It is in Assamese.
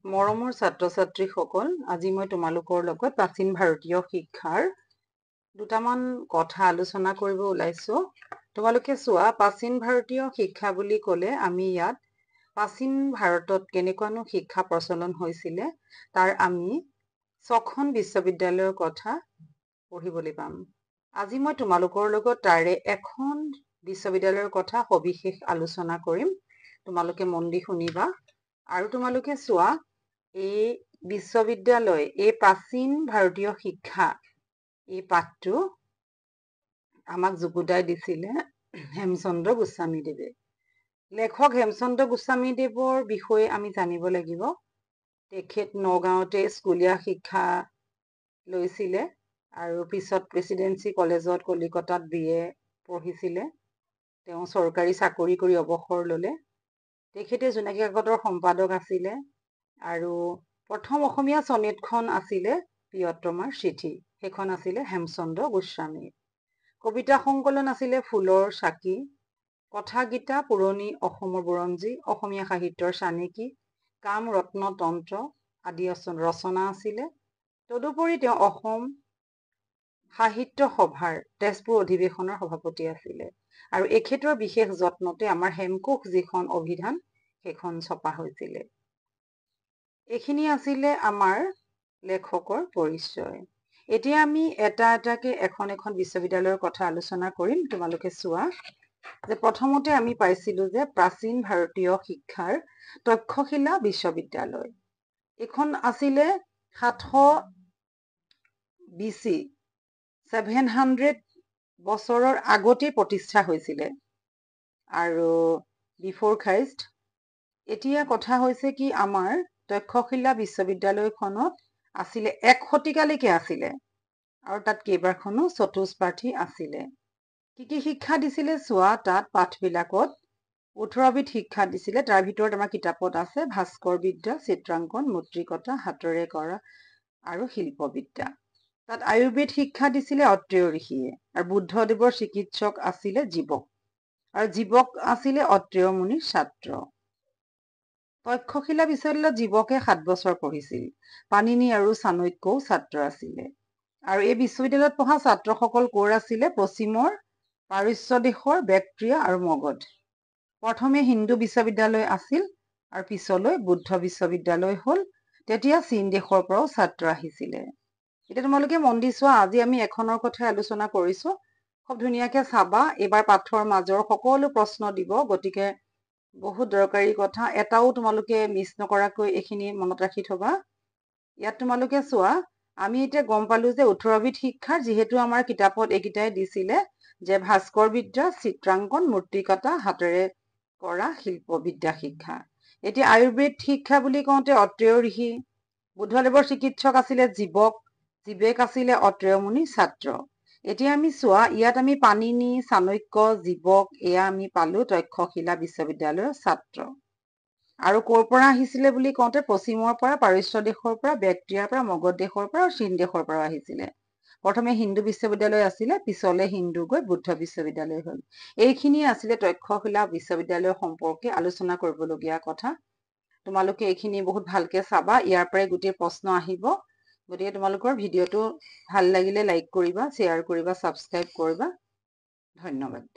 মৰমৰ ছাত্ৰ-ছাত্ৰীসকল, আজি মই তোমালোকৰ লগত প্ৰাচীন ভাৰতীয় শিক্ষাৰ দুটামান কথা আলোচনা কৰিব ওলাইছো। তোমালোকে চোৱা, প্ৰাচীন ভাৰতীয় শিক্ষা বুলি ক'লে আমি ইয়াত প্ৰাচীন ভাৰতত কেনেকুৱানো শিক্ষা প্ৰচলন হৈছিলে তাৰ আমি 6খন বিশ্ববিদ্যালয়ৰ কথা পঢ়িবলৈ পাম। আজি মই তোমালোকৰ লগত তাৰে এখন বিশ্ববিদ্যালয়ৰ কথা সবিশেষ আলোচনা কৰিম। তোমালোকে মন দি শুনিবা। আৰু তোমালোকে চোৱা, এই বিশ্ববিদ্যালয়, এই প্ৰাচীন ভাৰতীয় শিক্ষা, এই পাঠটো আমাক যুগুতাই দিছিলে হেমচন্দ্ৰ গোস্বামীদেৱে। লেখক হেমচন্দ্ৰ গোস্বামীদেৱৰ বিষয়ে আমি জানিব লাগিব। তেখেত নগাঁৱতে স্কুলীয়া শিক্ষা লৈছিলে আৰু পিছত প্ৰেচিডেন্সি কলেজত কলিকতাত BA পঢ়িছিলে। তেওঁ চৰকাৰী চাকৰি কৰি অৱসৰ ল'লে। তেখেতে জোনাকী কাকতৰ সম্পাদক আছিলে আৰু প্ৰথম অসমীয়া চনেটখন আছিলে প্ৰিয়তমাৰ চিঠি। সেইখন আছিলে হেমচন্দ্ৰ গোস্বামীৰ। কবিতা সংকলন আছিলে ফুলৰ চাকি, কথা গীতা পুৰণি অসমৰ বুৰঞ্জী, অসমীয়া সাহিত্যৰ চানেকি, কাম ৰত্ন তন্ত্ৰ আদি ৰচনা আছিলে। তদুপৰি তেওঁ অসম সাহিত্য সভাৰ তেজপুৰ অধিৱেশনৰ সভাপতি আছিলে আৰু এখেতৰ বিশেষ যত্নতে আমাৰ হেমকোষ যিখন অভিধান সেইখন ছপা হৈছিলে। এইখিনি আছিলে আমাৰ লেখকৰ পৰিচয়। এতিয়া আমি এটা এটাকে এখন এখন বিশ্ববিদ্যালয়ৰ কথা আলোচনা কৰিম। তোমালোকে চোৱা যে প্ৰথমতে আমি পাইছিলো যে প্ৰাচীন ভাৰতীয় শিক্ষাৰ তক্ষশিলা বিশ্ববিদ্যালয়। এইখন আছিলে 700 BC 700 বছৰৰ আগতেই প্ৰতিষ্ঠা হৈছিলে আৰু বিফৰ খ্ৰাইষ্ট। এতিয়া কথা হৈছে কি, আমাৰ তক্ষশিলা বিশ্ববিদ্যালয়খনত আছিলে 1 শতিকালৈকে আছিলে আৰু তাত কেইবাখনো চতুষ্পাঠী আছিলে। কি শিক্ষা দিছিলে চোৱা, তাত পাঠবিলাকত 18বিধ শিক্ষা দিছিলে। তাৰ ভিতৰত আমাৰ কিতাপত আছে ভাস্কৰ বিদ্যা, চিত্ৰাংকন, মূৰ্তিকটা, হাতেৰে কৰা আৰু শিল্পবিদ্যা। তাত আয়ুৰ্বেদ শিক্ষা দিছিলে অত্ৰেয় ঋষিয়ে আৰু বুদ্ধদেৱৰ চিকিৎসক আছিলে জীৱক আৰু জীৱক আছিলে অত্ৰেয় মুনিৰ ছাত্ৰ। তক্ষশিলা বিশ্ববিদ্যালয়ত জীৱকে 7 বছৰ পঢ়িছিল। পাণিনি আৰু চাণক্যও ছাত্ৰ আছিলে আৰু এই বিশ্ববিদ্যালয়ত পঢ়া ছাত্ৰসকল ক'ৰ আছিলে? পশ্চিমৰ পাৰস্য দেশৰ বেক্ট্ৰিয়া আৰু মগধ। প্ৰথমে হিন্দু বিশ্ববিদ্যালয় আছিল আৰু পিছলৈ বুদ্ধ বিশ্ববিদ্যালয় হ'ল। তেতিয়া চীন দেশৰ পৰাও ছাত্ৰ আহিছিলে। এতিয়া তোমালোকে মন দি চোৱা, আজি আমি এখনৰ কথাই আলোচনা কৰিছো। খুব ধুনীয়াকে চাবা, এইবাৰ পাঠৰ মাজৰ সকলো প্ৰশ্ন দিব, গতিকে বহুত দৰকাৰী কথা, এটাও তোমালোকে মিছ নকৰাকৈ এইখিনি মনত ৰাখি থবা। ইয়াত তোমালোকে চোৱা, আমি এতিয়া গম পালো যে 18বিধ শিক্ষাৰ যিহেতু আমাৰ কিতাপত এইকেইটাই দিছিলে যে ভাস্কৰ বিদ্যা, চিত্ৰাংকন, মূৰ্তিকটা, হাতেৰে কৰা শিল্পবিদ্যা শিক্ষা। এতিয়া আয়ুৰ্বেদ শিক্ষা বুলি কওঁতে অত্ৰেয় ঋষি, বুদ্ধদেৱৰ চিকিৎসক আছিলে জীৱক, জীৱক আছিলে অত্ৰেয় মুনিৰ ছাত্ৰ। এতিয়া আমি চোৱা, ইয়াত আমি পাণিনি, চাণক্য, জীৱক এয়া আমি পালো তক্ষশিলা বিশ্ববিদ্যালয়ৰ ছাত্ৰ। আৰু ক'ৰ পৰা আহিছিলে বুলি কওঁতে পশ্চিমৰ পৰা, পাৰস্য দেশৰ পৰা, বেক্ট্ৰিয়াৰ পৰা, মগধ দেশৰ পৰা আৰু চীন দেশৰ পৰা আহিছিলে। প্ৰথমে হিন্দু বিশ্ববিদ্যালয় আছিলে, পিছলে হিন্দু গৈ বুদ্ধ বিশ্ববিদ্যালয় হ'ল। এইখিনিয়ে আছিলে তক্ষশিলা বিশ্ববিদ্যালয় সম্পৰ্কে আলোচনা কৰিবলগীয়া কথা। তোমালোকে এইখিনি বহুত ভালকে চাবা, ইয়াৰ পৰাই গোটেই প্ৰশ্ন আহিব। গতিকে তোমালোকৰ ভিডিঅ'টো ভাল লাগিলে লাইক কৰিবা, শ্বেয়াৰ কৰিবা, ছাবস্ক্ৰাইব কৰিবা। ধন্যবাদ।